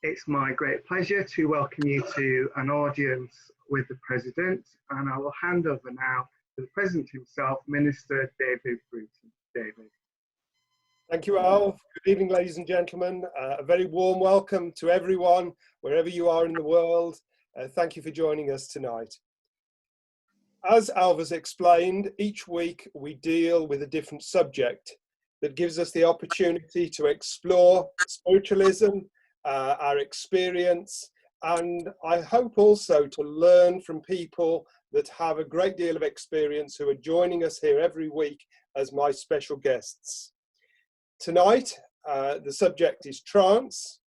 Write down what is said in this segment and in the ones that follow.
It's my great pleasure to welcome you to an audience with the President, and I will hand over now to the President himself, Minister David Bruton. David. Thank you, Al. Good evening, ladies and gentlemen. A very warm welcome to everyone, wherever you are in the world. Thank you for joining us tonight. As Al has explained, each week we deal with a different subject that gives us the opportunity to explore spiritualism, our experience, and I hope also to learn from people that have a great deal of experience who are joining us here every week as my special guests. Tonight, the subject is trance,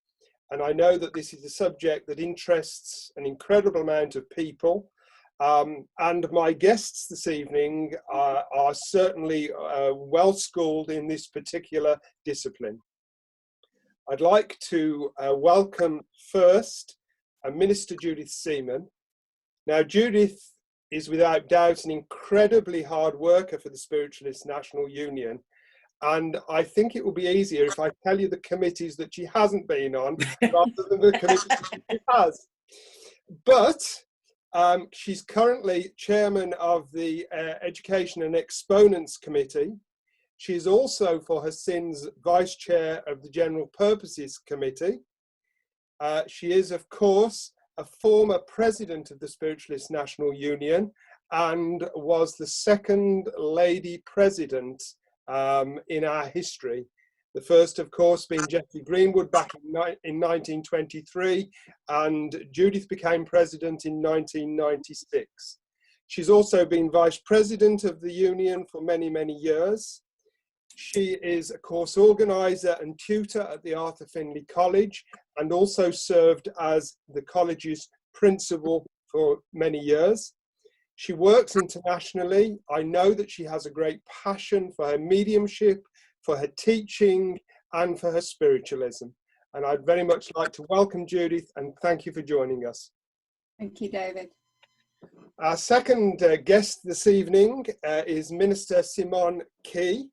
and I know that this is a subject that interests an incredible amount of people, and my guests this evening are certainly well schooled in this particular discipline. I'd like to welcome first Minister Judith Seaman. Now, Judith is without doubt an incredibly hard worker for the Spiritualist National Union, and I think it will be easier if I tell you the committees that she hasn't been on rather than the committees that she has. But she's currently chairman of the Education and Exponents Committee. She is also, for her sins, vice chair of the General Purposes Committee. She is, of course, a former president of the Spiritualist National Union and was the second lady president in our history. The first, of course, being Jessie Greenwood back in 1923, and Judith became president in 1996. She's also been vice president of the union for many, many years. She is a course organizer and tutor at the Arthur Findlay College, and also served as the college's principal for many years. She works internationally. I know that she has a great passion for her mediumship, for her teaching, and for her spiritualism. And I'd very much like to welcome Judith and thank you for joining us. Thank you, David. Our second guest this evening is Minister Simone Key.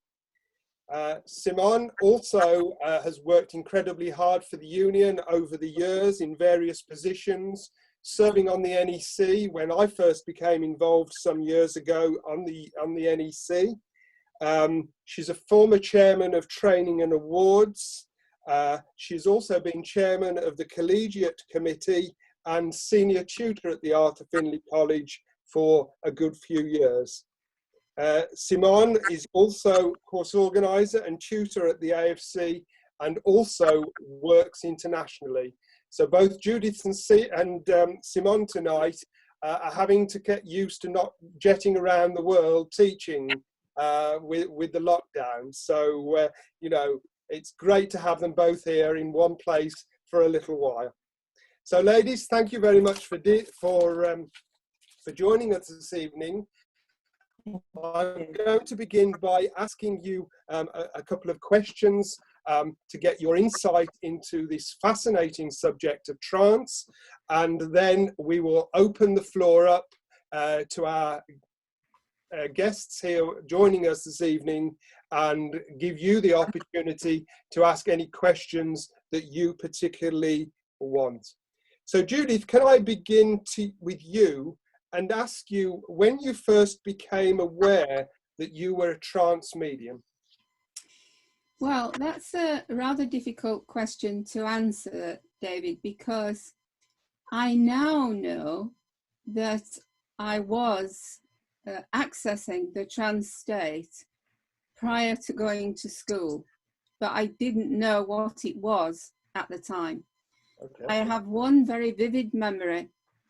Simone also has worked incredibly hard for the Union over the years in various positions, serving on the NEC when I first became involved some years ago on the NEC. She's a former chairman of Training and Awards. She's also been chairman of the Collegiate Committee and senior tutor at the Arthur Findlay College for a good few years. Simone is also course organizer and tutor at the AFC and also works internationally. So both Judith and Simone tonight are having to get used to not jetting around the world teaching with the lockdown. So, you know, it's great to have them both here in one place for a little while. So ladies, thank you very much for joining us this evening. I'm going to begin by asking you a couple of questions to get your insight into this fascinating subject of trance, and then we will open the floor up to our guests here joining us this evening and give you the opportunity to ask any questions that you particularly want. So Judith, can I begin with you and ask you when you first became aware that you were a trance medium? Well, that's a rather difficult question to answer, David, because I now know that I was accessing the trance state prior to going to school, but I didn't know what it was at the time. Okay. I have one very vivid memory.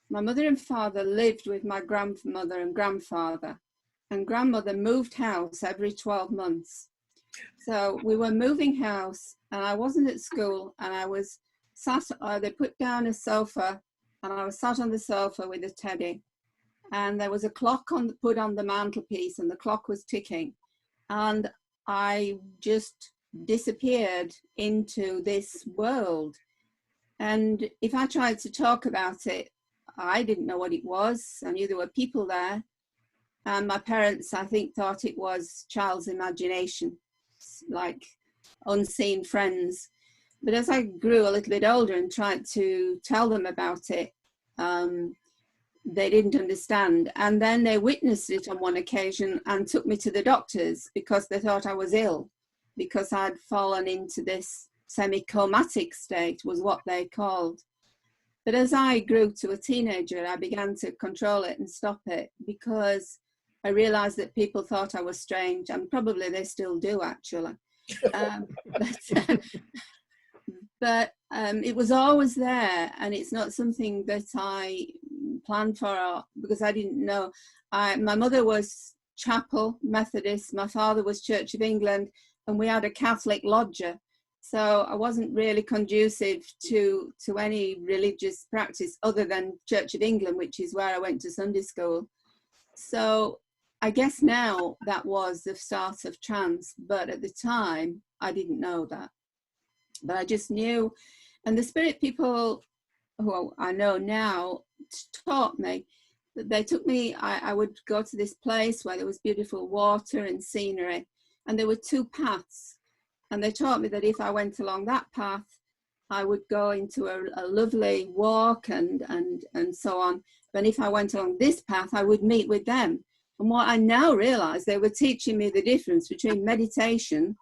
My mother and father lived with my grandmother and grandfather, and grandmother moved house every 12 months. So we were moving house and I wasn't at school, and I was sat, they put down a sofa and I was sat on the sofa with a teddy, and there was a clock put on the mantelpiece and the clock was ticking, and I just disappeared into this world. And if I tried to talk about it, I didn't know what it was. I knew there were people there, and my parents, I think, thought it was child's imagination, like unseen friends. But as I grew a little bit older and tried to tell them about it, they didn't understand. And then they witnessed it on one occasion and took me to the doctors because they thought I was ill, because I'd fallen into this semi-comatic state, was what they called. But as I grew to a teenager, I began to control it and stop it, because I realized that people thought I was strange, and probably they still do, actually. But it was always there, and it's not something that I planned for, because I didn't know. My mother was Chapel Methodist, my father was Church of England, and we had a Catholic lodger. So I wasn't really conducive to any religious practice other than Church of England, which is where I went to Sunday school. So I guess now that was the start of trance, but at the time I didn't know that. But I just knew, and the spirit people who I know now taught me, that they took me, I would go to this place where there was beautiful water and scenery, and there were two paths. And they taught me that if I went along that path, I would go into a lovely walk and so on. But if I went along this path, I would meet with them. And what I now realize, they were teaching me the difference between meditation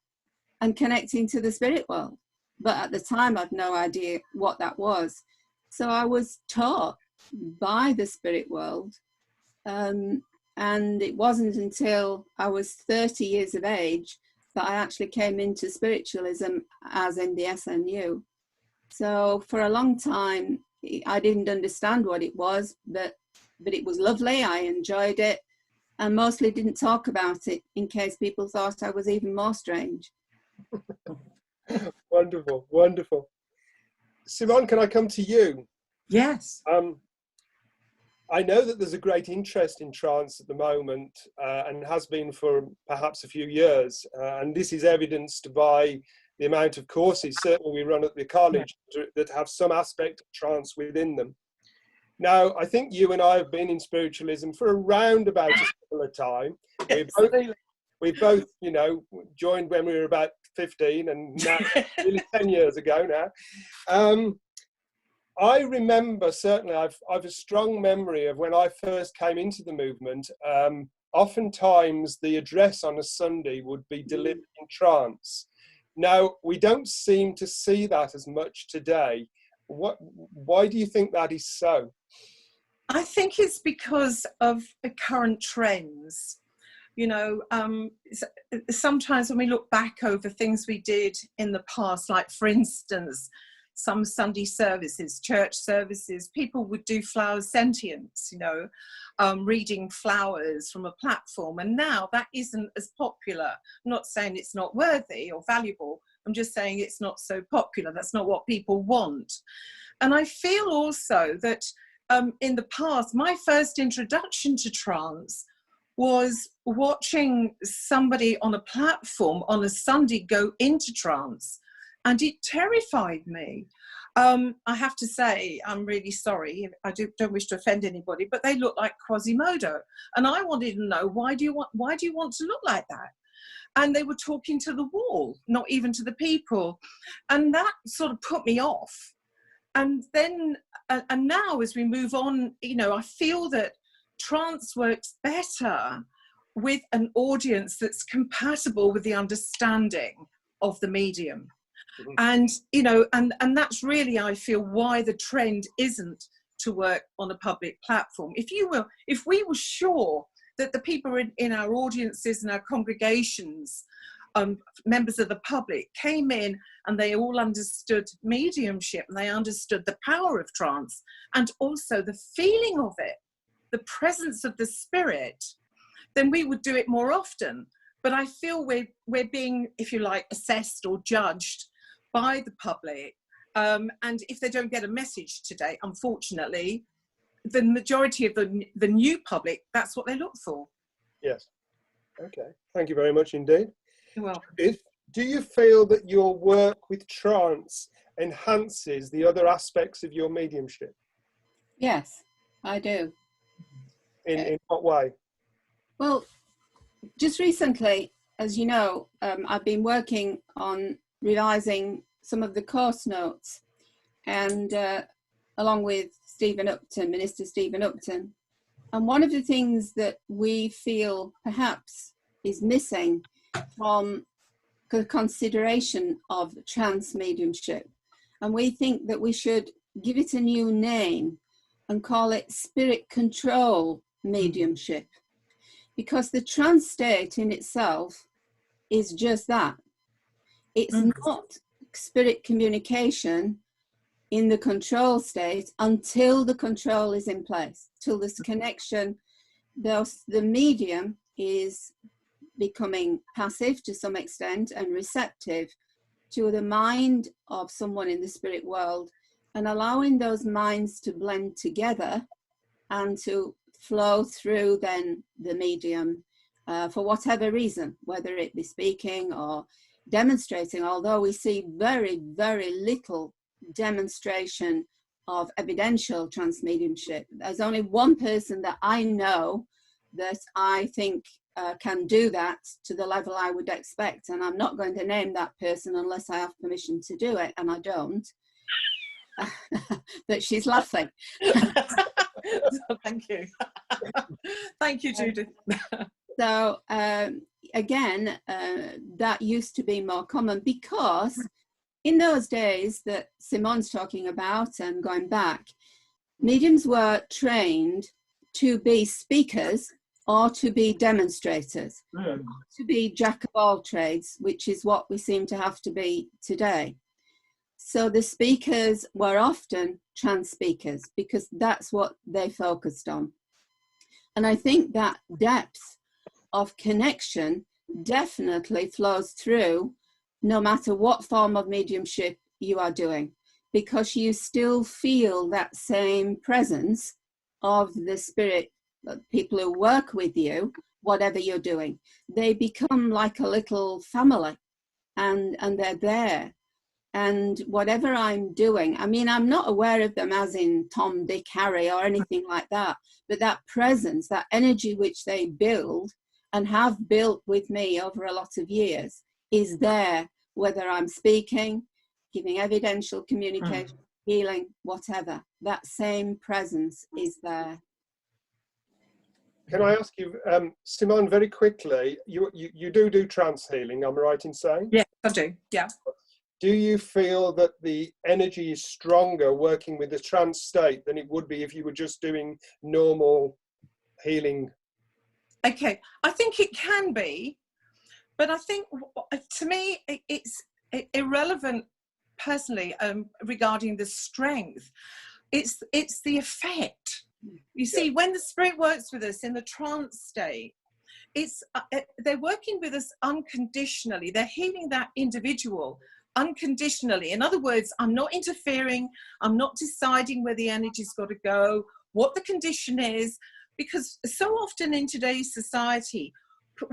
and connecting to the spirit world. But at the time, I'd no idea what that was. So I was taught by the spirit world. And it wasn't until I was 30 years of age that I actually came into spiritualism as in the SNU. So for a long time, I didn't understand what it was, but it was lovely. I enjoyed it, and mostly didn't talk about it in case people thought I was even more strange. Wonderful, wonderful. Simone, can I come to you? Yes. I know that there's a great interest in trance at the moment, and has been for perhaps a few years, and this is evidenced by the amount of courses certainly we run at the college that have some aspect of trance within them. Now, I think you and I have been in spiritualism for around about a similar time. We both, you know, joined when we were about 15, and now nearly 10 years ago now. I remember, certainly, I've a strong memory of when I first came into the movement. Oftentimes, the address on a Sunday would be delivered in trance. Now, we don't seem to see that as much today. Why do you think that is so? I think it's because of the current trends. You know, sometimes when we look back over things we did in the past, like, for instance, some Sunday services, church services, people would do flower sentience, you know, reading flowers from a platform. And now that isn't as popular. I'm not saying it's not worthy or valuable. I'm just saying it's not so popular. That's not what people want. And I feel also that in the past, my first introduction to trance was watching somebody on a platform on a Sunday go into trance. And it terrified me. I have to say, I'm really sorry. I don't wish to offend anybody, but they look like Quasimodo. And I wanted to know, why do you want to look like that? And they were talking to the wall, not even to the people. And that sort of put me off. And then, and now as we move on, you know, I feel that trance works better with an audience that's compatible with the understanding of the medium. And, you know, and that's really, I feel, why the trend isn't to work on a public platform. If we were sure that the people in our audiences and our congregations, members of the public, came in and they all understood mediumship and they understood the power of trance and also the feeling of it, the presence of the spirit, then we would do it more often. But I feel we're being, if you like, assessed or judged by the public, and if they don't get a message today, unfortunately, the majority of the new public, that's what they look for. Yes. Okay. Thank you very much indeed. You're welcome. Do you feel that your work with trance enhances the other aspects of your mediumship? Yes, I do. In what way? Well, just recently, as you know, I've been working on revising some of the course notes, and along with Stephen Upton, Minister Stephen Upton. And one of the things that we feel perhaps is missing from the consideration of trance mediumship, and we think that we should give it a new name and call it spirit control mediumship, because the trance state in itself is just that. It's not spirit communication in the control state until the control is in place, till this connection, thus the medium is becoming passive to some extent and receptive to the mind of someone in the spirit world, and allowing those minds to blend together and to flow through then the medium for whatever reason, whether it be speaking or demonstrating, although we see very, very little demonstration of evidential trance mediumship. There's only one person that I know that I think can do that to the level I would expect, and I'm not going to name that person unless I have permission to do it, and I don't. But she's laughing. Thank you. Thank you, Judith. So again, that used to be more common, because in those days that Simone's talking about and going back, mediums were trained to be speakers or to be demonstrators, to be jack of all trades, which is what we seem to have to be today. So the speakers were often trance speakers because that's what they focused on. And I think that depth of connection definitely flows through no matter what form of mediumship you are doing, because you still feel that same presence of the spirit, people who work with you, whatever you're doing. They become like a little family, and they're there. And whatever I'm doing, I mean, I'm not aware of them as in Tom, Dick, Harry or anything like that, but that presence, that energy which they build and have built with me over a lot of years is there, whether I'm speaking, giving evidential communication, healing, whatever. That same presence is there. Can I ask you, Simone, very quickly, you do trance healing, am I right in saying? Yeah, I do, yeah. Do you feel that the energy is stronger working with the trance state than it would be if you were just doing normal healing? Okay, I think it can be, but I think to me it's irrelevant personally regarding the strength. It's the effect. You see, when the spirit works with us in the trance state, it's they're working with us unconditionally. They're healing that individual unconditionally. In other words, I'm not interfering. I'm not deciding where the energy's got to go, what the condition is, because so often in today's society,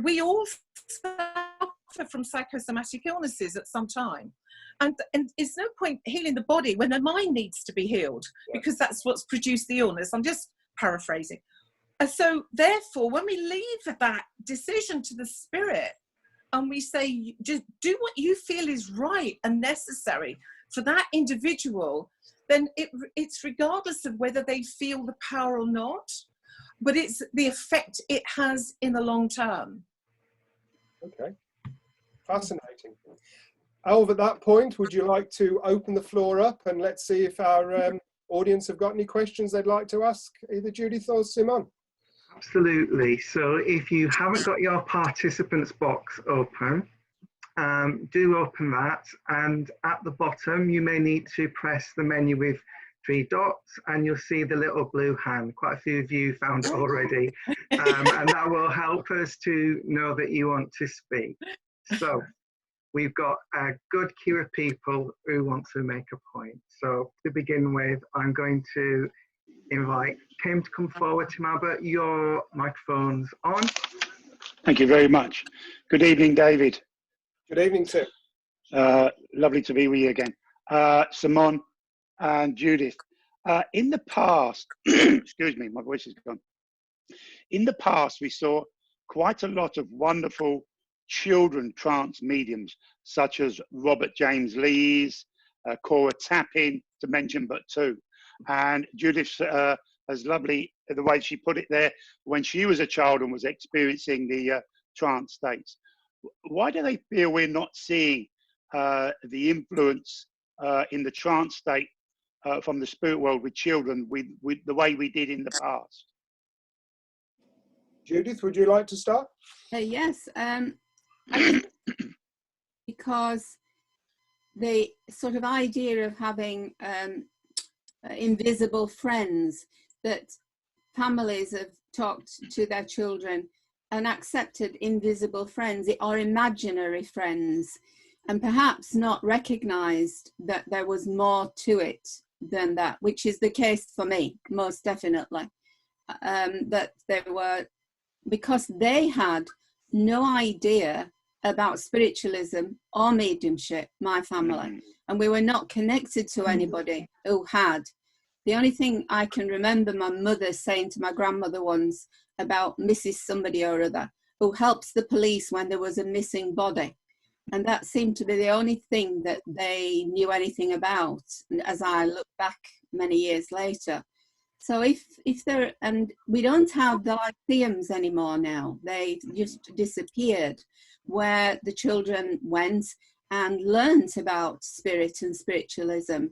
we all suffer from psychosomatic illnesses at some time. And it's no point healing the body when the mind needs to be healed, because that's what's produced the illness. I'm just paraphrasing. So therefore, when we leave that decision to the spirit, and we say, just do what you feel is right and necessary for that individual, then it's regardless of whether they feel the power or not, but it's the effect it has in the long term. Okay, fascinating. Alv, at that point, would you like to open the floor up and let's see if our audience have got any questions they'd like to ask either Judith or Simone? Absolutely. So if you haven't got your participants box open, do open that, and at the bottom you may need to press the menu with 3 dots and you'll see the little blue hand. Quite a few of you found it already, and that will help us to know that you want to speak. So we've got a good queue of people who want to make a point. So to begin with, I'm going to invite Kim to come forward. Tim Albert, your microphone's on. Thank you very much. Good evening, David. Good evening, Tim. Lovely to be with you again. Simone and Judith. In the past, excuse me, my voice is gone. In the past, we saw quite a lot of wonderful children trance mediums, such as Robert James Lees, Cora Tappin, to mention but two. And Judith has lovely, the way she put it there, when she was a child and was experiencing the trance states. Why do they feel we're not seeing the influence in the trance state from the spirit world with children with the way we did in the past? Judith, would you like to start? Yes, I think because the sort of idea of having invisible friends, that families have talked to their children and accepted invisible friends or imaginary friends, and perhaps not recognized that there was more to it than that, which is the case for me, most definitely. That there were, because they had no idea about spiritualism or mediumship, my family, and we were not connected to anybody who had. The only thing I can remember my mother saying to my grandmother once about Mrs. somebody or other, who helps the police when there was a missing body. And that seemed to be the only thing that they knew anything about, as I look back many years later. So if there, and we don't have the lyceums anymore now, they just disappeared, where the children went and learnt about spirit and spiritualism.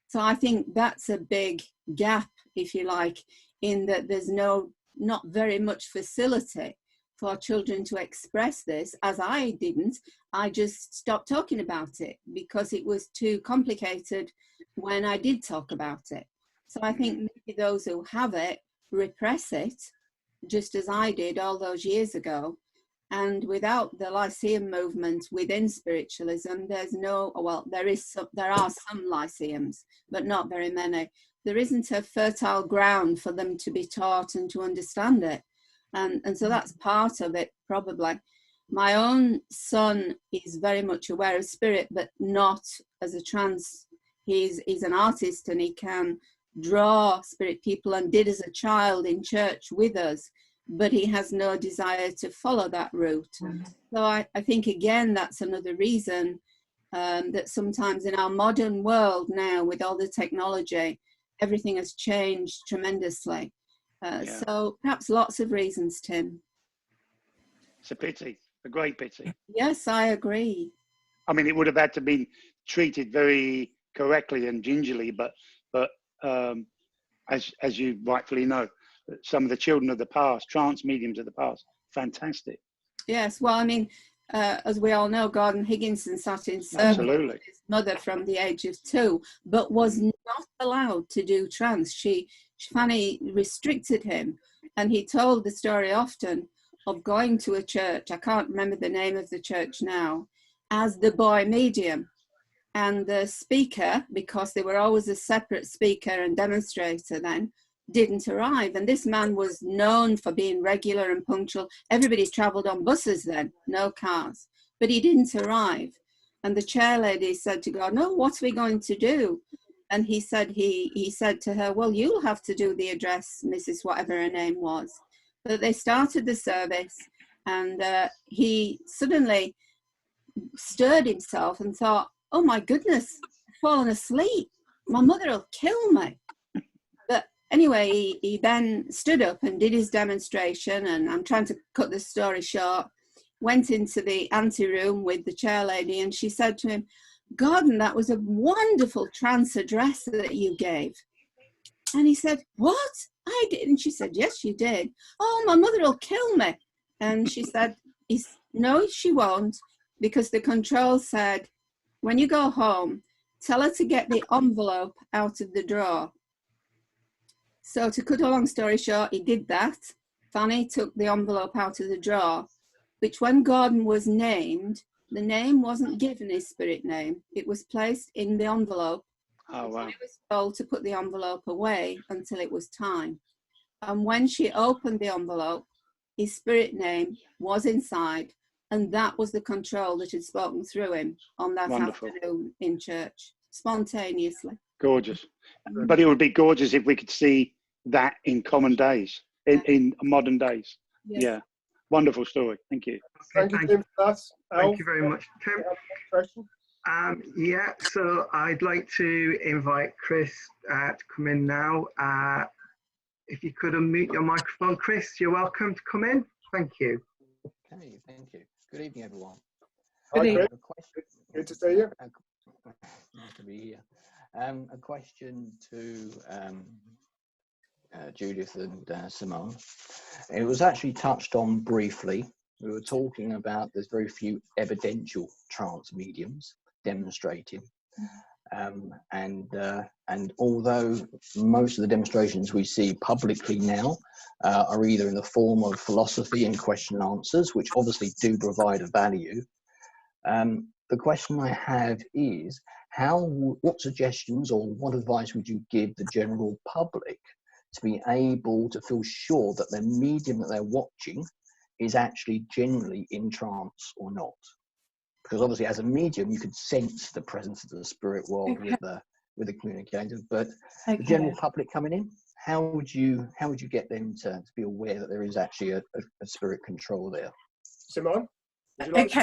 So I think that's a big gap, if you like, in that there's not very much facility for children to express this, as I didn't. I just stopped talking about it because it was too complicated when I did talk about it. So I think maybe those who have it repress it, just as I did all those years ago. And without the Lyceum movement within spiritualism, there's no, well, there are some Lyceums, but not very many. There isn't a fertile ground for them to be taught and to understand it. And so that's part of it, probably. My own son is very much aware of spirit, but not as a trance. He's an artist and he can draw spirit people and did as a child in church with us, but he has no desire to follow that route. So I think, again, that's another reason that sometimes in our modern world now, with all the technology, everything has changed tremendously. So perhaps lots of reasons, Tim. It's a pity, a great pity. Yes, I agree. I mean, it would have had to be treated very correctly and gingerly, but as you rightfully know, some of the children of the past, trance mediums of the past, fantastic. Yes, well, I mean, as we all know, Gordon Higginson sat in service with his mother from the age of 2, but was not allowed to do trance. Fanny restricted him, and he told the story often of going to a church, I can't remember the name of the church now, as the boy medium. And the speaker, because they were always a separate speaker and demonstrator then, didn't arrive. And this man was known for being regular and punctual. Everybody travelled on buses then, no cars. But he didn't arrive. And the chair lady said to God, "No, what are we going to do?" And he said to her, "Well, you'll have to do the address, Mrs. whatever her name was." But they started the service, and he suddenly stirred himself and thought, "Oh my goodness, I've fallen asleep. My mother will kill me." But anyway, he then stood up and did his demonstration, and I'm trying to cut the story short, went into the anteroom with the chair lady, and she said to him, "Gordon, that was a wonderful trance address that you gave." And he said, "What? I did?" And she said, "Yes, you did." "Oh, my mother will kill me." And she said, "No, she won't, because the control said, when you go home, tell her to get the envelope out of the drawer." So to cut a long story short, he did that. Fanny took the envelope out of the drawer, which when Gordon was named, the name wasn't given his spirit name. It was placed in the envelope. Oh, wow. He was told to put the envelope away until it was time. And when she opened the envelope, his spirit name was inside. And that was the control that had spoken through him on that afternoon in church, spontaneously. Gorgeous. But it would be gorgeous if we could see that in common days, in modern days. Yes. Yeah. Wonderful story. Thank you. Thank you, Tim, for that. Thank you very much, Tim. Question? Yeah, so I'd like to invite Chris to come in now. If you could unmute your microphone, Chris, you're welcome to come in. Thank you. Okay, thank you. Good evening, everyone. Hi, Chris. Question. Good to see you. Nice to be here. A question to Judith and Simone. It was actually touched on briefly. We were talking about there's very few evidential trance mediums demonstrating. And although most of the demonstrations we see publicly now are either in the form of philosophy and question and answers, which obviously do provide a value, the question I have is, what suggestions or what advice would you give the general public to be able to feel sure that the medium that they're watching is actually genuinely in trance or not? Because obviously as a medium you could sense the presence of the spirit world with the communicator, but the general public coming in, how would you get them to be aware that there is actually a spirit control there? Simone? Like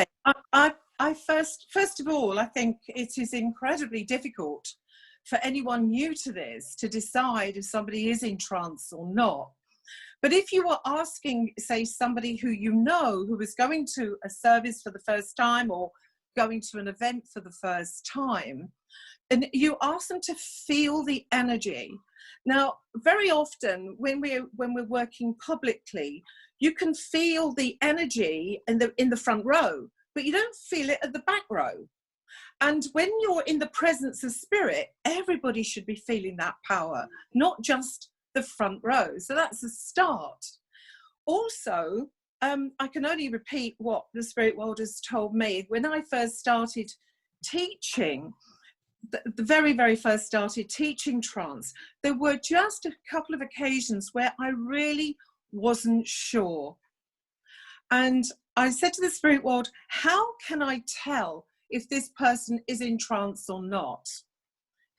I first of all, I think it is incredibly difficult for anyone new to this to decide if somebody is in trance or not. But if you were asking, say, somebody who you know who is going to a service for the first time or going to an event for the first time, and you ask them to feel the energy. Now, very often when we're working publicly, you can feel the energy in the front row, but you don't feel it at the back row. And when you're in the presence of spirit, everybody should be feeling that power, not just the front row. So that's a start. Also, I can only repeat what the spirit world has told me. When I first started teaching, the very, very first started teaching trance, there were just a couple of occasions where I really wasn't sure. And I said to the spirit world, how can I tell if this person is in trance or not?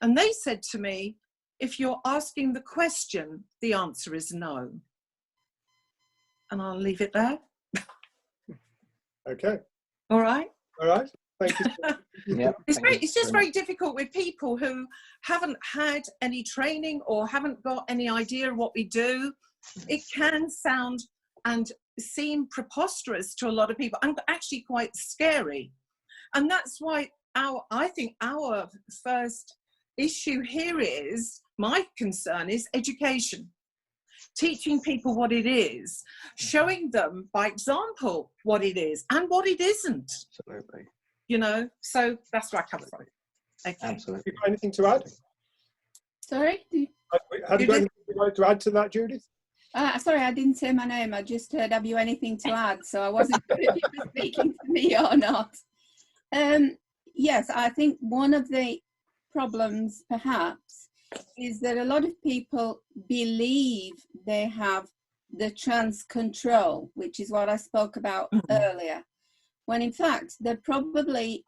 And they said to me, if you're asking the question, the answer is no. And I'll leave it there. Okay. All right. All right. Thank you. Yeah, it's just very difficult with people who haven't had any training or haven't got any idea of what we do. It can sound and seem preposterous to a lot of people and actually quite scary. And that's why I think our first issue here is, my concern is education. Teaching people what it is, showing them by example what it is and what it isn't. Absolutely. You know, so that's where I come from. Okay. Absolutely. Have you got anything to add? Sorry? Have you got anything you'd like to add to that, Judith? Sorry, I didn't say my name. I just heard, have you anything to add? So I wasn't sure if you were speaking to me or not. Yes, I think one of the problems perhaps is that a lot of people believe they have the trance control, which is what I spoke about earlier, when in fact they're probably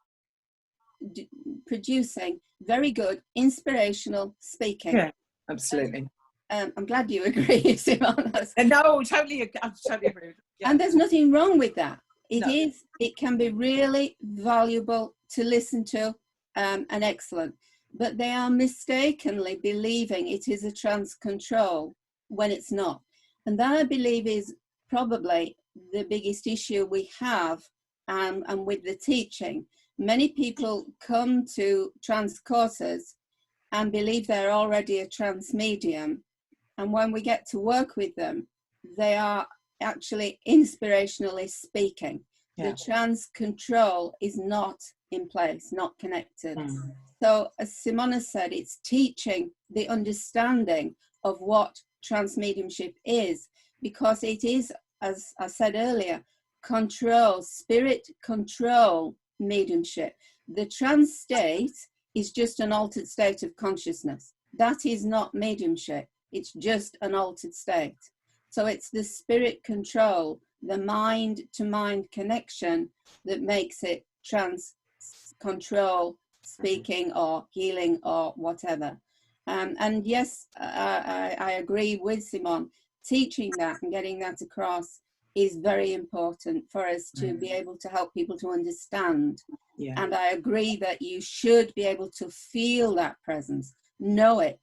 producing very good inspirational speaking. Yeah, absolutely. I'm glad you agree, Simone. No, totally, I totally agree. Yeah. And there's nothing wrong with that. It can be really valuable to listen to and excellent, but they are mistakenly believing it is a trance control when it's not. And that, I believe, is probably the biggest issue we have and with the teaching. Many people come to trance courses and believe they're already a trance medium. And when we get to work with them, they are actually inspirationally speaking. Yeah. The trance control is not in place, not connected. So as Simone said, it's teaching the understanding of what trance mediumship is, because it is, as I said earlier, control, spirit control mediumship. The trance state is just an altered state of consciousness. That is not mediumship. It's just an altered state. So it's the spirit control, the mind-to-mind connection that makes it trance control, speaking or healing or whatever. And yes, I agree with Simone. Teaching that and getting that across is very important for us to be able to help people to understand. Yeah. And I agree that you should be able to feel that presence, know it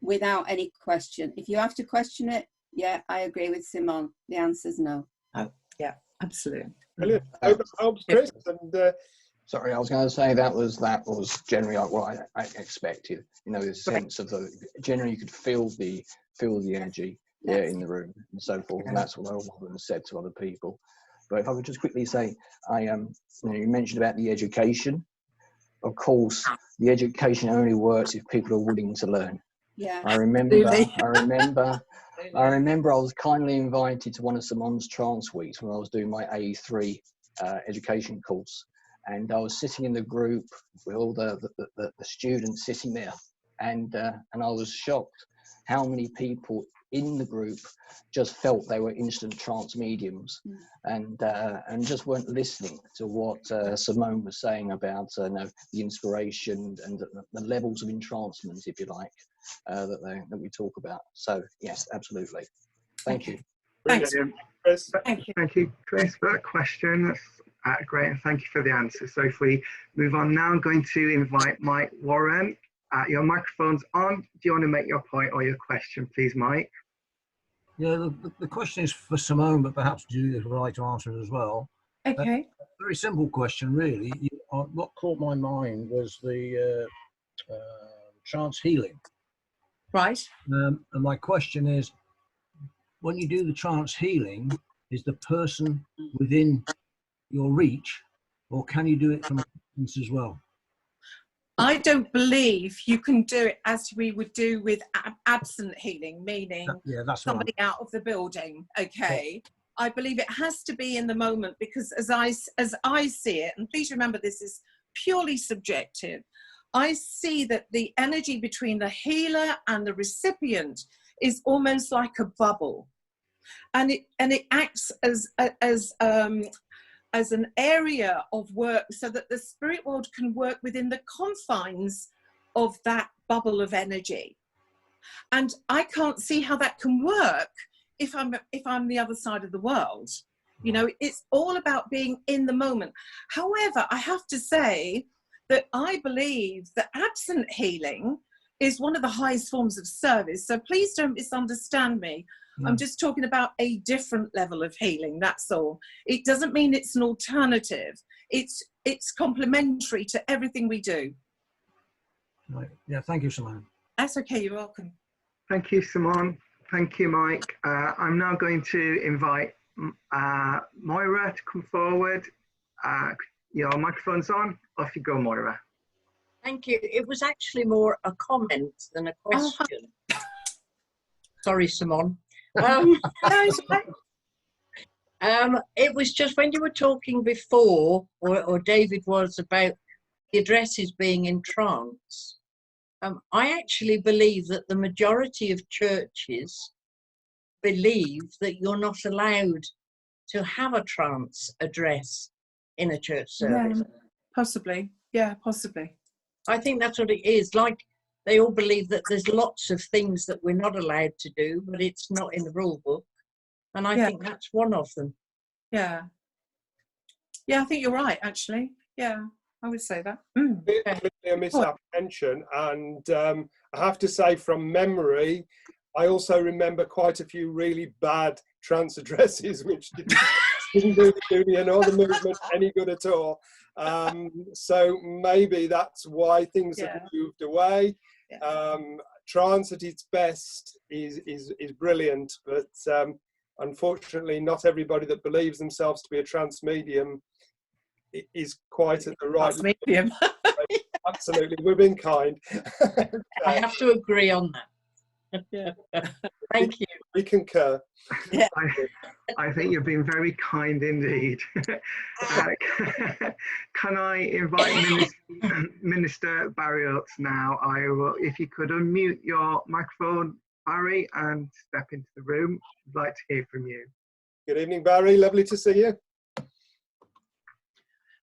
without any question. If you have to question it, yeah, I agree with Simone. The answer's no. Oh, yeah, absolutely. Brilliant. Hope it helps, Chris. And Sorry, I was going to say that was generally like what I expected. You know, the sense of the generally you could feel the energy in the room and so forth, and that's what I often said to other people. But if I could just quickly say, you know, you mentioned about the education. Of course, the education only works if people are willing to learn. Yeah. I remember I was kindly invited to one of Simone's trance weeks when I was doing my A3 education course, and I was sitting in the group with all the students sitting there, and I was shocked how many people in the group just felt they were instant trance mediums, and just weren't listening to what Simone was saying about you know, the inspiration and the levels of entrancement, if you like, that we talk about. So yes, absolutely. Thank you. Thanks, Chris. Thank you, Chris, for that question. That's great, and thank you for the answer. So if we move on now, I'm going to invite Mike Warren. Your microphone's on. Do you want to make your point or your question, please, Mike? Yeah, the question is for Simone, but perhaps Judith would like to answer it as well. Okay. Very simple question, really. What caught my mind was the trance healing. Right. And my question is, when you do the trance healing, is the person within your reach, or can you do it from a distance as well? I don't believe you can do it as we would do with absent healing, meaning That's somebody out of the building. Okay. I believe it has to be in the moment, because as I see it, and please remember this is purely subjective, I see that the energy between the healer and the recipient is almost like a bubble, and it acts as an area of work so that the spirit world can work within the confines of that bubble of energy. And I can't see how that can work if I'm the other side of the world. You know, it's all about being in the moment. However, I have to say that I believe that absent healing is one of the highest forms of service. So please don't misunderstand me. I'm just talking about a different level of healing, that's all. It doesn't mean it's an alternative. It's complementary to everything we do. Right. Yeah, thank you, Simone. That's okay, you're welcome. Thank you, Simone. Thank you, Mike. I'm now going to invite Moira to come forward. Your microphone's on. Off you go, Moira. Thank you. It was actually more a comment than a question. Sorry, Simone. It was just when you were talking before, or David was, about the addresses being in trance. I actually believe that the majority of churches believe that you're not allowed to have a trance address in a church service. Yeah, possibly. Yeah, possibly. I think that's what it is. Like, they all believe that there's lots of things that we're not allowed to do, but it's not in the rule book. And I think that's one of them. Yeah. Yeah, I think you're right, actually. Yeah, I would say that. Clearly a misapprehension. And I have to say, from memory, I also remember quite a few really bad trance addresses, which didn't do the union or the movement any good at all. So maybe that's why things have moved away. Trance at its best is brilliant, but unfortunately not everybody that believes themselves to be a trance medium is quite at the right medium. Absolutely, we're being kind. I have to agree on that. Thank you. We concur. Yeah. I think you've been very kind indeed. Can I invite Minister Barry Oates now? I will, if you could unmute your microphone, Barry, and step into the room. I'd like to hear from you. Good evening, Barry. Lovely to see you.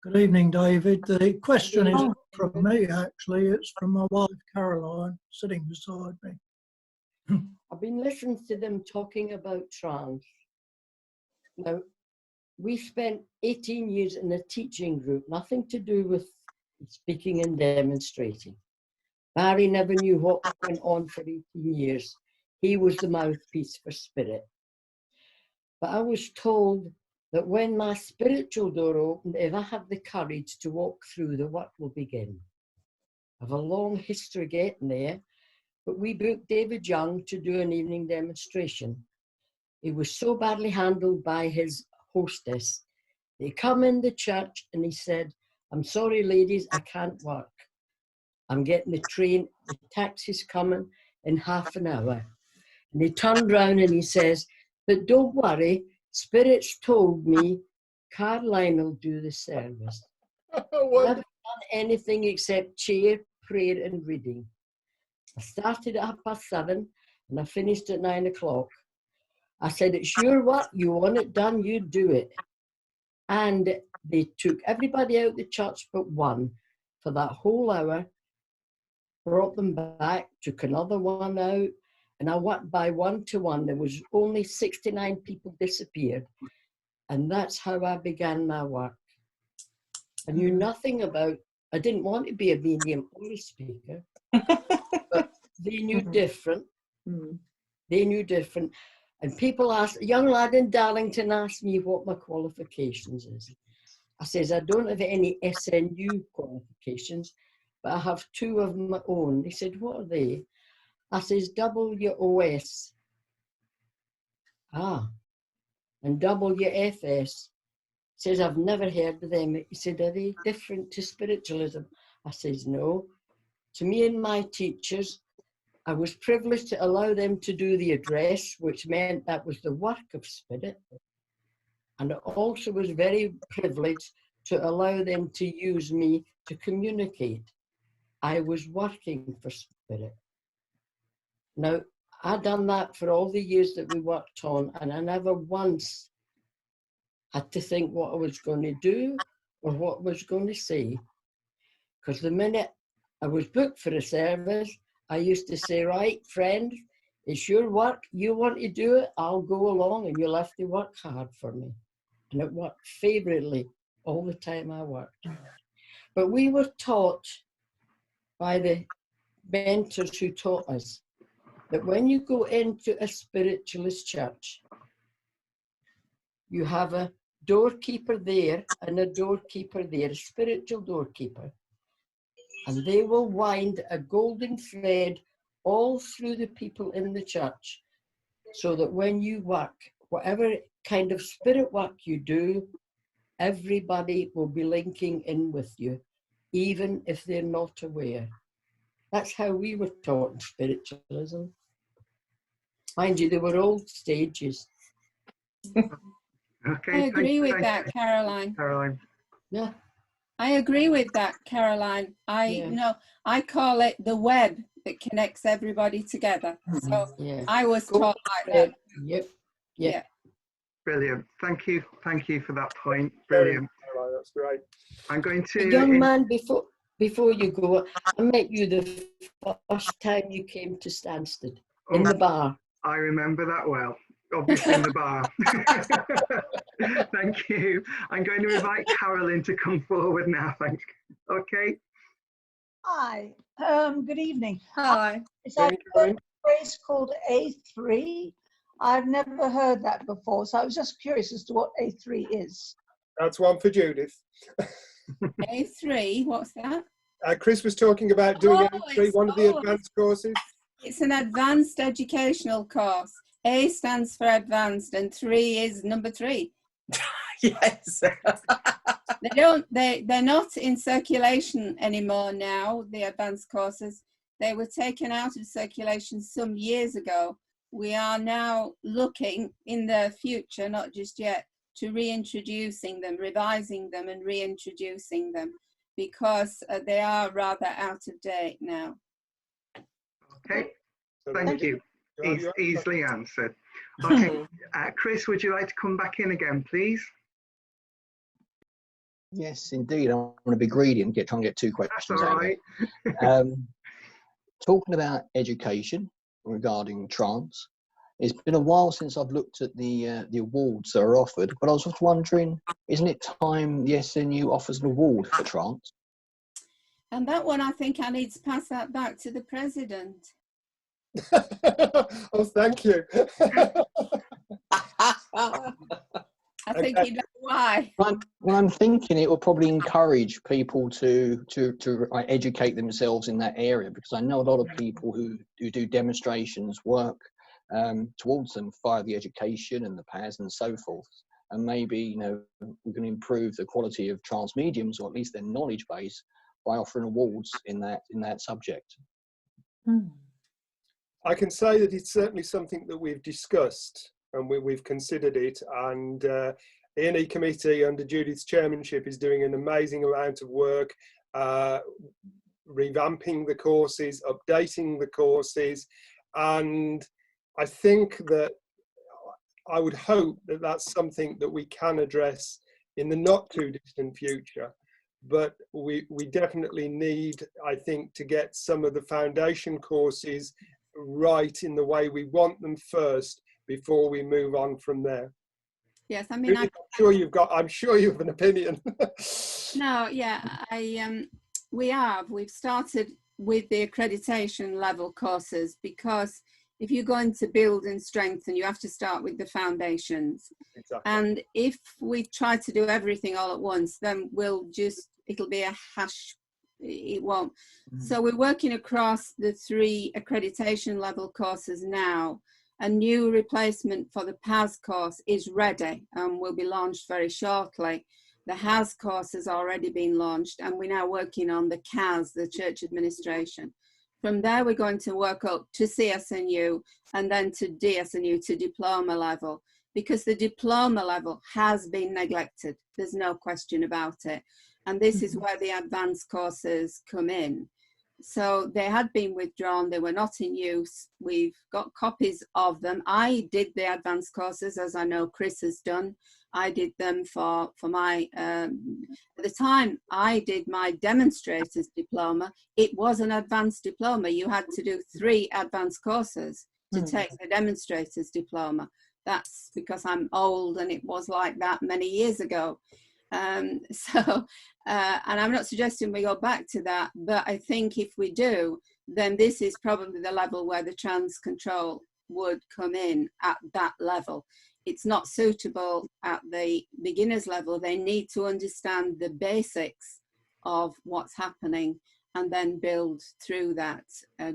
Good evening, David. The question is from me, actually. It's from my wife, Caroline, sitting beside me. I've been listening to them talking about trance. Now, we spent 18 years in a teaching group, nothing to do with speaking and demonstrating. Barry never knew what went on for 18 years. He was the mouthpiece for spirit. But I was told that when my spiritual door opened, if I had the courage to walk through, the work will begin. I have a long history getting there, but we booked David Young to do an evening demonstration. He was so badly handled by his hostess. They come in the church and he said, "I'm sorry, ladies, I can't work. I'm getting the train, the taxi's coming in half an hour." And he turned round and he says, "But don't worry, Spirit's told me Caroline will do the service." I haven't done anything except chair, prayer and reading. I started at 7:30 and I finished at 9 o'clock. I said, "It's your work, you want it done, you do it." And they took everybody out the church but one for that whole hour, brought them back, took another one out, and I worked by 1 to 1. There was only 69 people disappeared. And that's how I began my work. I knew nothing about, I didn't want to be a medium or a speaker, but they knew different. They knew different. And people asked, a young lad in Darlington asked me what my qualifications is. I says, "I don't have any SNU qualifications, but I have 2 of my own." They said, "What are they?" I says, "WOS. Ah, and WFS. Says, "I've never heard of them." He said, "Are they different to spiritualism?" I says, "No. To me and my teachers, I was privileged to allow them to do the address, which meant that was the work of spirit. And I also was very privileged to allow them to use me to communicate. I was working for spirit." Now, I done that for all the years that we worked on, and I never once had to think what I was going to do or what I was going to say. Because the minute I was booked for a service, I used to say, "Right, friend, it's your work. You want to do it, I'll go along, and you'll have to work hard for me." And it worked favourably all the time I worked. But we were taught by the mentors who taught us that when you go into a spiritualist church, you have a doorkeeper there and a doorkeeper there, a spiritual doorkeeper. And they will wind a golden thread all through the people in the church, so that when you work, whatever kind of spirit work you do, everybody will be linking in with you, even if they're not aware. That's how we were taught in spiritualism. Mind you, they were old stages. Okay, I agree with that, Caroline. Caroline. Yeah. I agree with that, Caroline. I call it the web that connects everybody together. So I was taught like that. Yep. Yeah. Brilliant. Thank you for that point. Brilliant. That's great. I'm going to... Young man, before you go, I met you the first time you came to Stansted, in the bar. I remember that well, obviously in the bar. Thank you. I'm going to invite Carolyn to come forward now. Thanks. Okay. Hi. Good evening. Hi. It's a phrase called A3. I've never heard that before, so I was just curious as to what A3 is. That's one for Judith. A3, what's that? Chris was talking about doing A3, one of the advanced courses. It's an advanced educational course. A stands for advanced and 3 is number 3. Yes. They're not in circulation anymore now, the advanced courses. They were taken out of circulation some years ago. We are now looking in the future, not just yet, to reintroducing them, revising them and reintroducing them, because they are rather out of date now. Okay, thank you. Easily answered. Okay, Chris, would you like to come back in again, please? Yes, indeed. I want to be greedy and try and get 2 questions. That's all right. Talking about education regarding trance, It's been a while since I've looked at the awards that are offered, but I was just wondering, isn't it time the SNU offers an award for trance? And that one, I think I need to pass that back to the president. Oh, thank you. I think you know why. Well, I'm thinking it will probably encourage people to educate themselves in that area, because I know a lot of people who do demonstrations work towards them via the education and the PAS and so forth. And maybe, you know, we can improve the quality of trance mediums, or at least their knowledge base, by offering awards in that subject. I can say that it's certainly something that we've discussed, and we've considered it, and the NE committee under Judith's chairmanship is doing an amazing amount of work, revamping the courses, updating the courses, and I think that I would hope that that's something that we can address in the not too distant future. But we definitely need, I think, to get some of the foundation courses right in the way we want them first before we move on from there. Yes, I mean, I'm sure you have an opinion. No, yeah, we've started with the accreditation level courses, because if you're going to build and strengthen, you have to start with the foundations. Exactly. And if we try to do everything all at once, then it'll be a hash. It won't. So we're working across the 3 accreditation level courses now. A new replacement for the PAS course is ready and will be launched very shortly. The HAS course has already been launched, and we're now working on the CAS, the Church Administration. From there, we're going to work up to CSNU and then to DSNU, to diploma level, because the diploma level has been neglected. There's no question about it. And this is where the advanced courses come in. So they had been withdrawn, they were not in use. We've got copies of them. I did the advanced courses, as I know Chris has done. I did them for my, at the time I did my demonstrator's diploma, it was an advanced diploma. You had to do 3 advancand courses to take the demonstrator's diploma. That's because I'm old and it was like that many years ago. And I'm not suggesting we go back to that, but I think if we do, then this is probably the level where the trans control would come in at that level. It's not suitable at the beginner's level. They need to understand the basics of what's happening and then build through that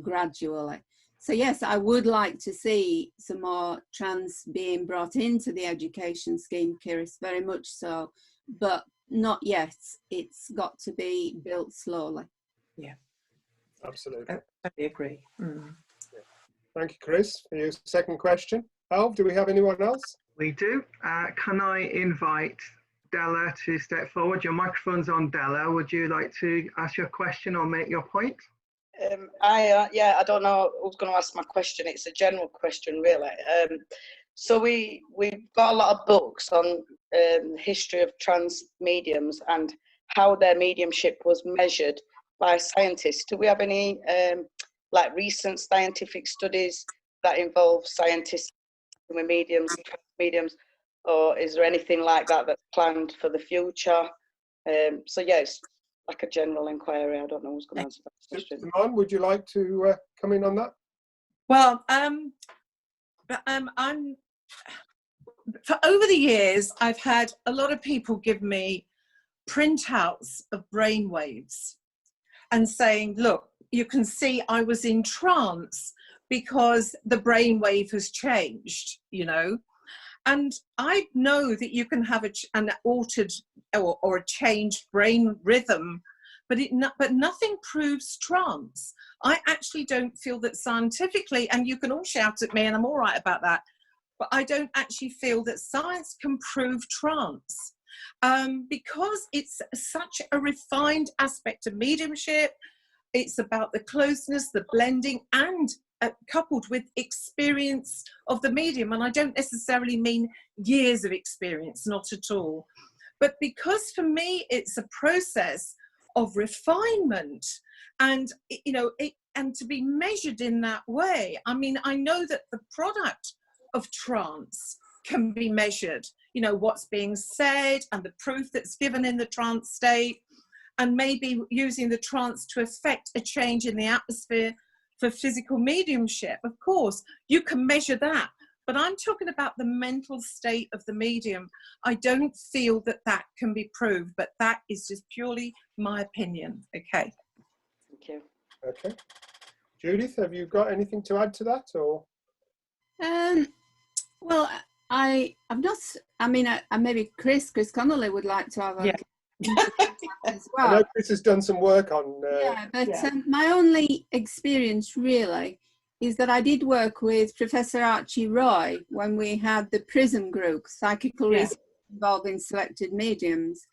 gradually. So yes, I would like to see some more trans being brought into the education scheme, Kiris, very much so, but not yet. It's got to be built slowly. Yeah, absolutely. I agree. Mm. Yeah. Thank you, Chris, for your second question. Alf, do we have anyone else? We do. Can I invite Della to step forward? Your microphone's on, Della. Would you like to ask your question or make your point? I don't know who's going to ask my question. It's a general question, really. So we've got a lot of books on history of trans mediums and how their mediumship was measured by scientists. Do we have any like recent scientific studies that involve scientists with mediums, or is there anything like that that's planned for the future? So yes, like a general inquiry. I don't know who's going to answer that question. Simone, would you like to come in on that? Well, for over the years, I've had a lot of people give me printouts of brainwaves and saying, look, you can see I was in trance because the brainwave has changed, you know. And I know that you can have an altered or a changed brain rhythm, but nothing proves trance. I actually don't feel that scientifically, and you can all shout at me and I'm all right about that, but I don't actually feel that science can prove trance because it's such a refined aspect of mediumship. It's about the closeness, the blending, and coupled with experience of the medium. And I don't necessarily mean years of experience, not at all. But because for me, it's a process of refinement and, you know, and to be measured in that way. I mean, I know that the product of trance can be measured. You know, what's being said and the proof that's given in the trance state, and maybe using the trance to affect a change in the atmosphere for physical mediumship. Of course, you can measure that. But I'm talking about the mental state of the medium. I don't feel that that can be proved, but that is just purely my opinion. Okay. Thank you. Okay. Judith, have you got anything to add to that, or? Well, I'm not. I mean, maybe Chris Connolly would like to have a. Yeah. As well. I know Chris has done some work on. Yeah, but my only experience really is that I did work with Professor Archie Roy when we had the PRISM group, Psychical Research Involving Selected Mediums.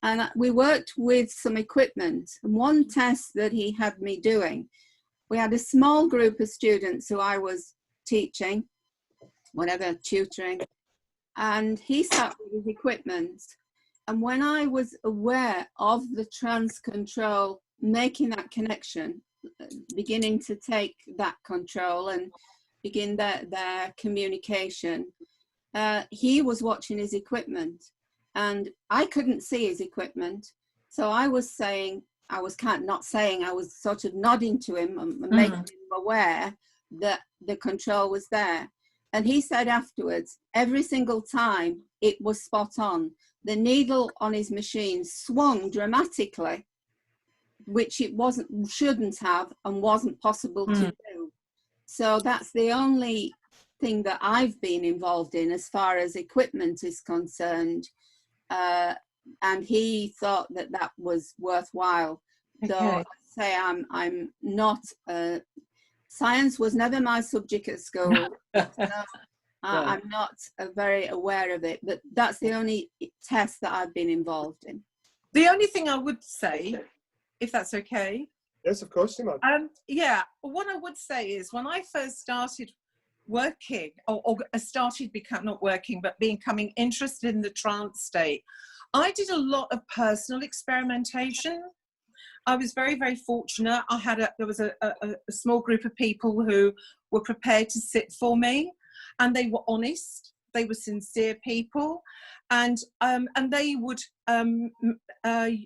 And we worked with some equipment. And one test that he had me doing, we had a small group of students who I was teaching, whatever, tutoring, and he sat with his equipment. And when I was aware of the trance control, making that connection, beginning to take that control and begin their communication, he was watching his equipment and I couldn't see his equipment. So I was saying, I was sort of nodding to him and making him aware that the control was there. And he said afterwards, every single time it was spot on. The needle on his machine swung dramatically, which it shouldn't have and wasn't possible to do. So that's the only thing that I've been involved in as far as equipment is concerned. And he thought that that was worthwhile. Okay. Though I say I'm not, science was never my subject at school. So I'm not very aware of it, but that's the only test that I've been involved in. The only thing I would say, if that's okay. Yes, of course, Simone. Yeah, what I would say is when I first started working, or started not working, but becoming interested in the trance state, I did a lot of personal experimentation. I was very, very fortunate. There was a small group of people who were prepared to sit for me, and they were honest. They were sincere people, and they would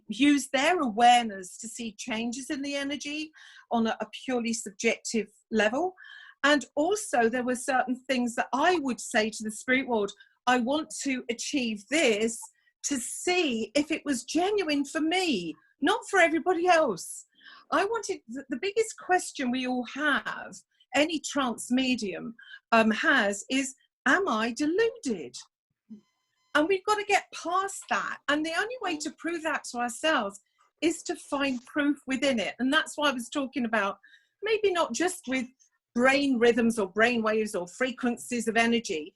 use their awareness to see changes in the energy on a purely subjective level. And also there were certain things that I would say to the spirit world, I want to achieve this, to see if it was genuine for me, not for everybody else. I wanted, the biggest question we all have, any trance medium has, is, am I deluded? And we've got to get past that. And the only way to prove that to ourselves is to find proof within it. And that's why I was talking about maybe not just with brain rhythms or brain waves or frequencies of energy,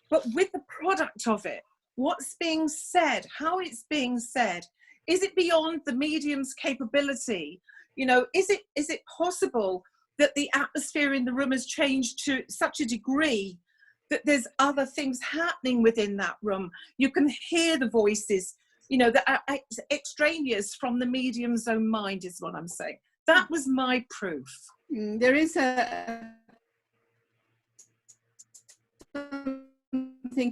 but with the product of it. What's being said, how it's being said. Is it beyond the medium's capability? You know, is it possible that the atmosphere in the room has changed to such a degree that there's other things happening within that room? You can hear the voices, you know, that are extraneous from the medium's own mind, is what I'm saying. That was my proof. There is something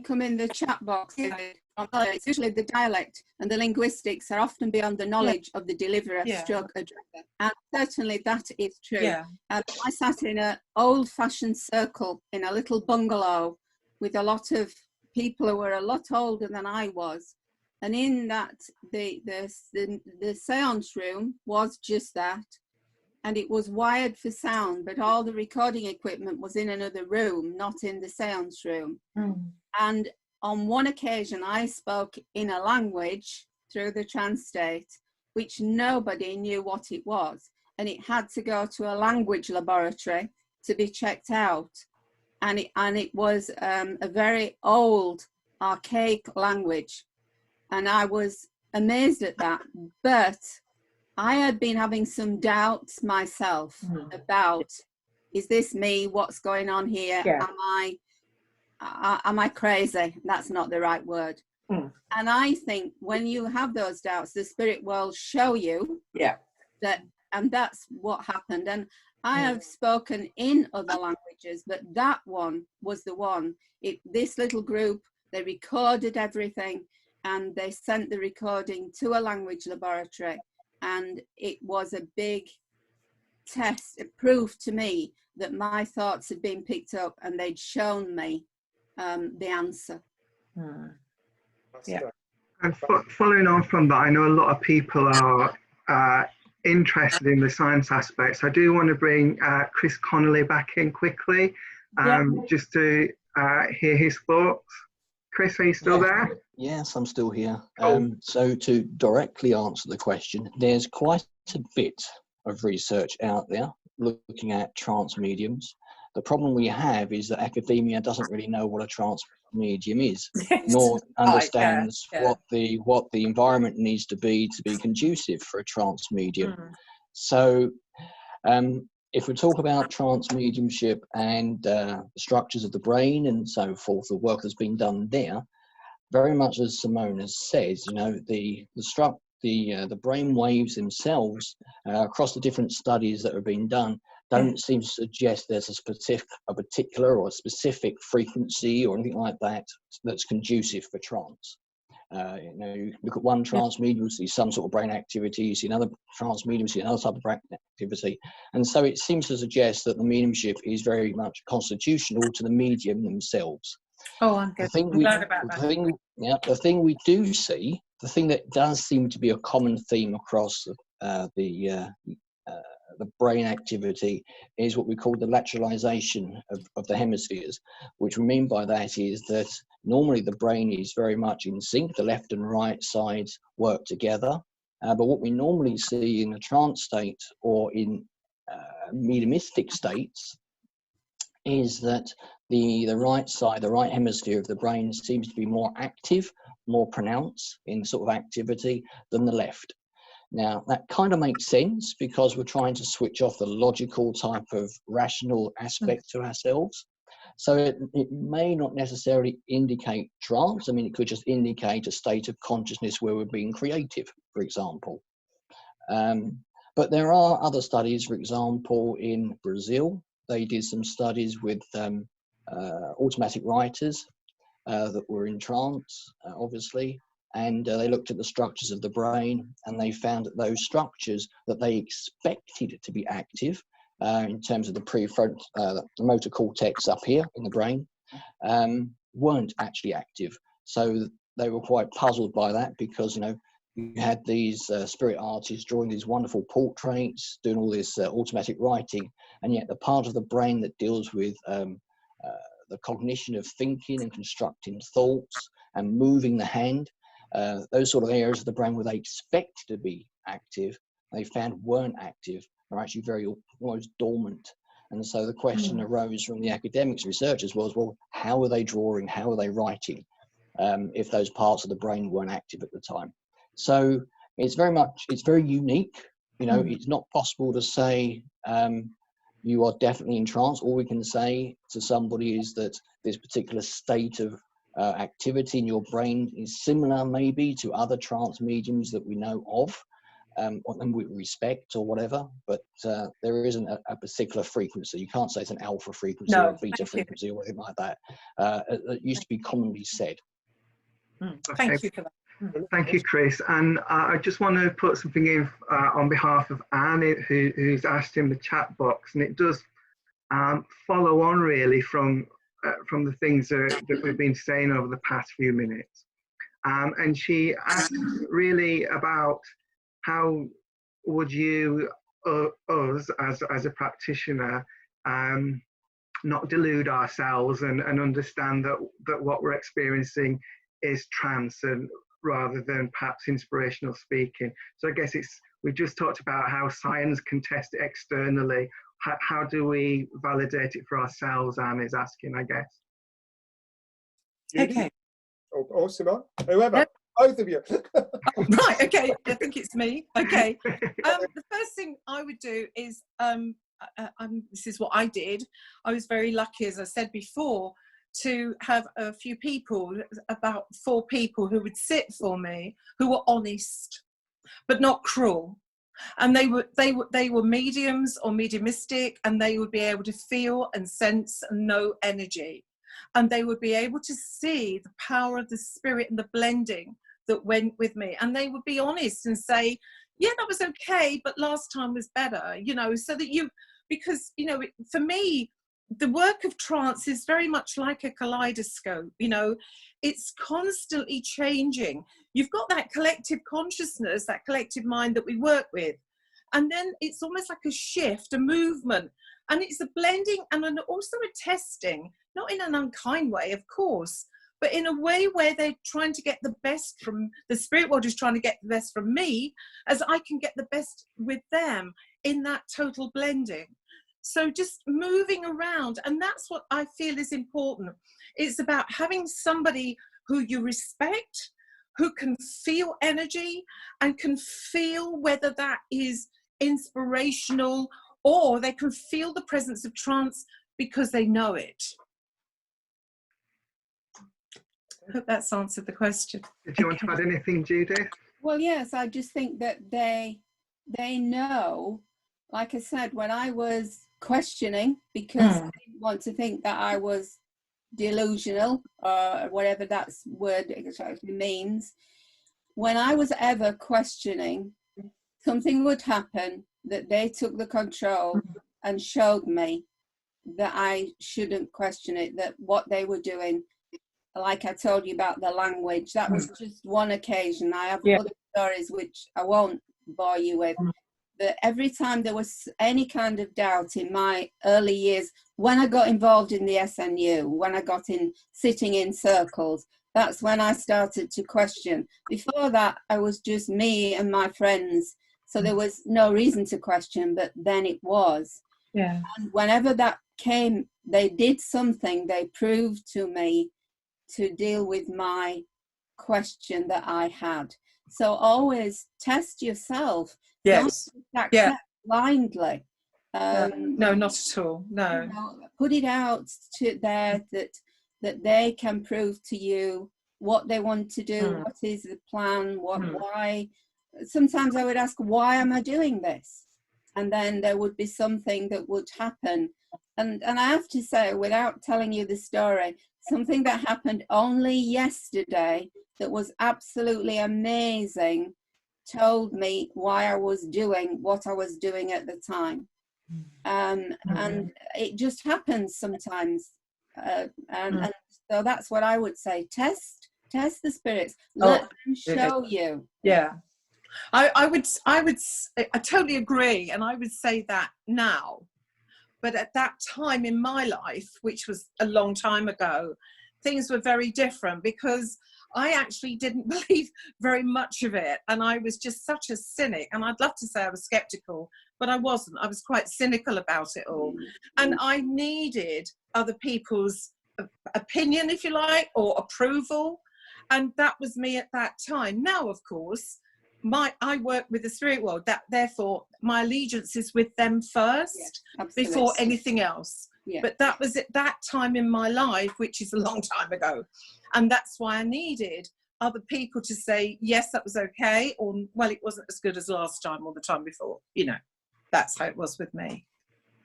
come in the chat box. It's usually the dialect and the linguistics are often beyond the knowledge of the deliverer stroke addresser. And certainly that is true. Yeah. I sat in an old-fashioned circle in a little bungalow with a lot of people who were a lot older than I was. And in that, the seance room was just that. And it was wired for sound, but all the recording equipment was in another room, not in the seance room. And on one occasion, I spoke in a language through the trance state, which nobody knew what it was. And it had to go to a language laboratory to be checked out. And it was a very old, archaic language. And I was amazed at that. But I had been having some doubts myself about, is this me? What's going on here? Yeah. Am I crazy? That's not the right word. And I think when you have those doubts, the spirit will show you that and that's what happened. And I have spoken in other languages, but that one was the one. This little group, they recorded everything, and they sent the recording to a language laboratory, and it was a big test. It proved to me that my thoughts had been picked up, and they'd shown me the answer. Yeah. And following on from that, I know a lot of people are interested in the science aspects. I do want to bring Chris Connolly back in quickly, just to hear his thoughts. Chris, are you still there? Yes, I'm still here. Oh. So to directly answer the question, there's quite a bit of research out there looking at trance mediums. The problem we have is that academia doesn't really know what a trance medium is, nor understands what the environment needs to be conducive for a trance medium. So if we talk about trance mediumship and the structures of the brain and so forth, the work that's been done there, very much as Simone has said, you know, the brain waves themselves across the different studies that have been done don't seem to suggest there's a particular or a specific frequency or anything like that that's conducive for trance. You know, you look at one trance medium, you see some sort of brain activity, you see another trance medium, you see another type of brain activity. And so it seems to suggest that the mediumship is very much constitutional to the medium themselves. Oh, I'm good. I'm glad about that. The thing we do see, the thing that does seem to be a common theme across the brain activity is what we call the lateralization of the hemispheres. Which we mean by that is that normally the brain is very much in sync, the left and right sides work together, but what we normally see in a trance state or in mediumistic states is that the right side, the right hemisphere of the brain seems to be more active, more pronounced in sort of activity than the left. Now, that kind of makes sense because we're trying to switch off the logical type of rational aspect to ourselves. So it may not necessarily indicate trance. I mean, it could just indicate a state of consciousness where we're being creative, for example. But there are other studies, for example, in Brazil. They did some studies with automatic writers that were in trance, obviously. And they looked at the structures of the brain, and they found that those structures that they expected to be active in terms of the prefrontal, the motor cortex up here in the brain, weren't actually active. So they were quite puzzled by that because, you know, you had these spirit artists drawing these wonderful portraits, doing all this automatic writing, and yet the part of the brain that deals with the cognition of thinking and constructing thoughts and moving the hand, those sort of areas of the brain where they expect to be active, they found weren't active, are actually very almost dormant. And so the question arose from the academics, researchers was, well, how are they drawing? How are they writing if those parts of the brain weren't active at the time? So it's very unique. You know, it's not possible to say you are definitely in trance. All we can say to somebody is that this particular state of activity in your brain is similar maybe to other trance mediums that we know of, and we respect or whatever, but there isn't a particular frequency. You can't say it's an alpha frequency or a beta frequency or anything like that. It used to be commonly said. Thank you for that. Thank you, Chris. And I just want to put something in on behalf of Anne, who's asked in the chat box, and it does follow on really from the things that we've been saying over the past few minutes. And she asked really about how would you, us as a practitioner, not delude ourselves and understand that what we're experiencing is trance and rather than perhaps inspirational speaking. So I guess we just talked about how science can test it externally. How do we validate it for ourselves? Anne is asking, I guess. Okay. Or Simone, whoever, both of you. Right, okay, I think it's me. Okay. The first thing I would do is, this is what I did. I was very lucky, as I said before, to have a few people, about 4 people who would sit for me, who were honest, but not cruel. And they were mediums or mediumistic, and they would be able to feel and sense and know energy. And they would be able to see the power of the spirit and the blending that went with me. And they would be honest and say, yeah, that was okay, but last time was better, you know, so that you, because, you know, for me, the work of trance is very much like a kaleidoscope, you know, it's constantly changing. You've got that collective consciousness, that collective mind that we work with. And then it's almost like a shift, a movement. And it's a blending and also a testing, not in an unkind way, of course, but in a way where they're trying to get the best from, the spirit world is trying to get the best from me, as I can get the best with them in that total blending. So just moving around, and that's what I feel is important. It's about having somebody who you respect, who can feel energy and can feel whether that is inspirational, or they can feel the presence of trance because they know it. I hope that's answered the question. Did you want to add anything, Judith? Well, yes, I just think that they know, like I said, when I was questioning, because I didn't want to think that I was delusional, or whatever that word exactly means, when I was ever questioning, something would happen that they took the control and showed me that I shouldn't question it, that what they were doing, like I told you about the language, that was just one occasion. I have other stories which I won't bore you with, but every time there was any kind of doubt in my early years, when I got involved in the SNU, when I got in sitting in circles, that's when I started to question. Before that, I was just me and my friends, so there was no reason to question, but then it was. Yeah. And whenever that came, they did something, they proved to me to deal with my question that I had. So always test yourself. Yes. Don't accept blindly. No, not at all. No. You know, put it out to there that they can prove to you what they want to do, what is the plan, why. Sometimes I would ask, why am I doing this? And then there would be something that would happen. And I have to say, without telling you the story, something that happened only yesterday that was absolutely amazing told me why I was doing what I was doing at the time. And it just happens sometimes. And so that's what I would say. Test the spirits. Let them show you. Yeah. I totally agree. And I would say that now. But at that time in my life, which was a long time ago, things were very different because I actually didn't believe very much of it. And I was just such a cynic. And I'd love to say I was skeptical, but I wasn't. I was quite cynical about it all. And I needed other people's opinion, if you like, or approval. And that was me at that time. Now, of course, I work with the spirit world, therefore my allegiance is with them first, before anything else. But that was at that time in my life, which is a long time ago. And that's why I needed other people to say, yes, that was okay, or, well, it wasn't as good as last time or the time before. You know, that's how it was with me.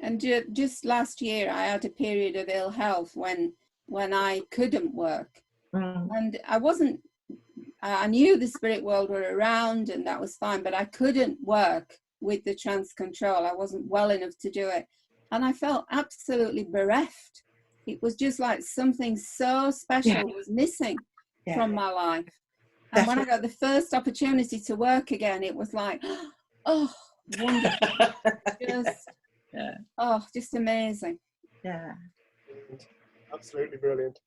And just last year, I had a period of ill health when I couldn't work. And I knew the spirit world were around and that was fine, but I couldn't work with the trance control. I wasn't well enough to do it. And I felt absolutely bereft. It was just like something so special was missing from my life. And when I got the first opportunity to work again, it was like, oh, wonderful. Just amazing. Yeah. Absolutely brilliant.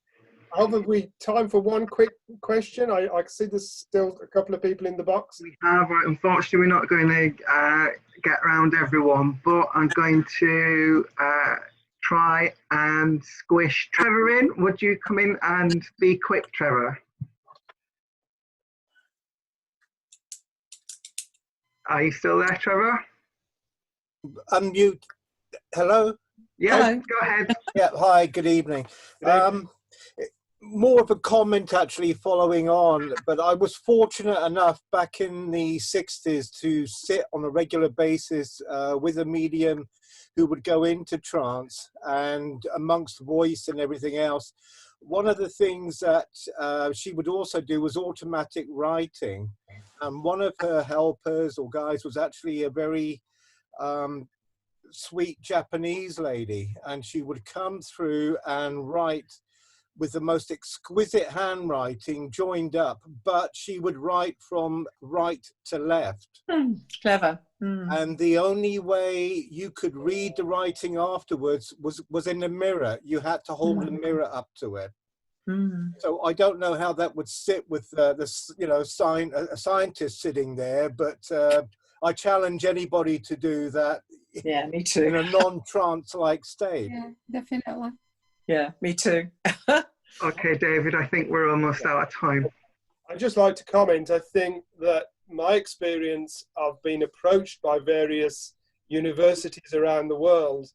Have we time for one quick question? I see there's still a couple of people in the box. We have. Unfortunately, we're not going to get around everyone, but I'm going to try and squish Trevor in. Would you come in and be quick, Trevor? Are you still there, Trevor? Unmute. Hello? Yeah, hello. Go ahead. Yeah, hi, good evening. more of a comment actually following on, but I was fortunate enough back in the 60s to sit on a regular basis with a medium who would go into trance, and amongst voice and everything else, one of the things that she would also do was automatic writing. And one of her helpers or guys was actually a very sweet Japanese lady, and she would come through and write with the most exquisite handwriting joined up, but she would write from right to left. Clever. And the only way you could read the writing afterwards was in the mirror. You had to hold the mirror up to it. So I don't know how that would sit with this, you know, a scientist sitting there, but I challenge anybody to do that. Yeah, me too. In a non-trance-like state. Yeah, definitely. Yeah, me too. Okay, David, I think we're almost out of time. I'd just like to comment. I think that my experience of being approached by various universities around the world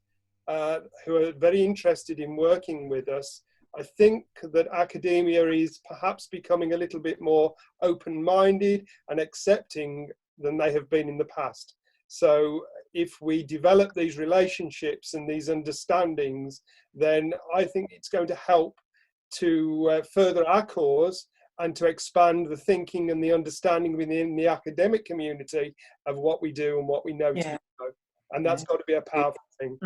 who are very interested in working with us, I think that academia is perhaps becoming a little bit more open-minded and accepting than they have been in the past. So if we develop these relationships and these understandings, then I think it's going to help to further our cause and to expand the thinking and the understanding within the academic community of what we do and what we know to know. And that's got to be a powerful thing.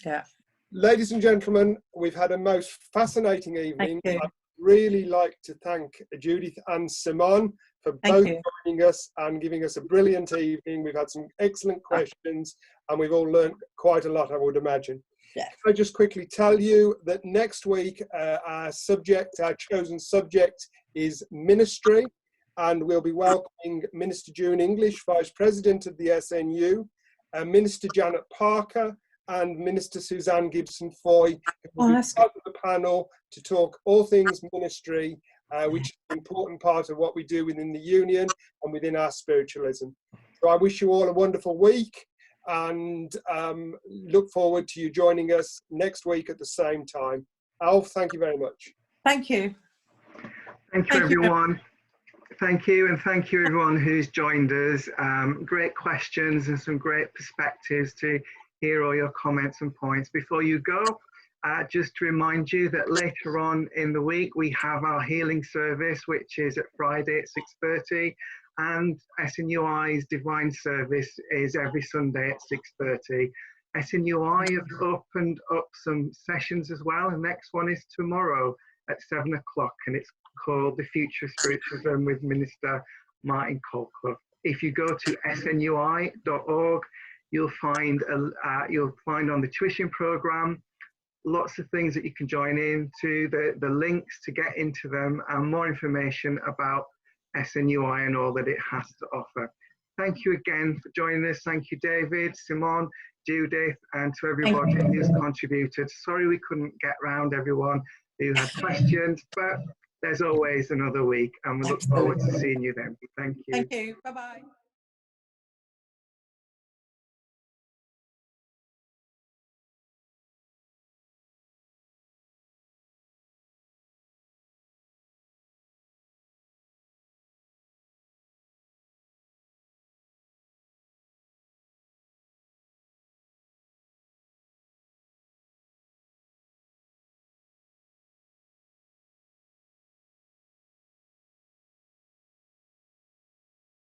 Yeah. Ladies and gentlemen, we've had a most fascinating evening. I'd really like to thank Judith and Simone for both joining us and giving us a brilliant evening. We've had some excellent questions and we've all learned quite a lot, I would imagine. I'll just quickly tell you that next week our chosen subject is ministry, and we'll be welcoming Minister June English, Vice President of the SNU, Minister Janet Parker, and Minister Suzanne Gibson-Foy, who will be part of the panel to talk all things ministry, which is an important part of what we do within the Union and within our spiritualism. So I wish you all a wonderful week, and look forward to you joining us next week at the same time. Alf, thank you very much. Thank you. Thank you, everyone. Thank you, and thank you, everyone who's joined us. Great questions and some great perspectives to hear all your comments and points. Before you go, just to remind you that later on in the week, we have our healing service, which is at Friday at 6:30. And SNUI's Divine Service is every Sunday at 6:30. SNUI have opened up some sessions as well. The next one is tomorrow at 7 o'clock, and it's called The Future of Spiritualism with Minister Martin Colclough. If you go to snui.org, you'll find on the tuition program lots of things that you can join into, the links to get into them, and more information about SNUI and all that it has to offer. Thank you again for joining us. Thank you, David, Simone, Judith, and to everybody who's contributed. Sorry we couldn't get round everyone who had questions, but there's always another week, and we look forward to seeing you then. Thank you. Thank you. Bye-bye.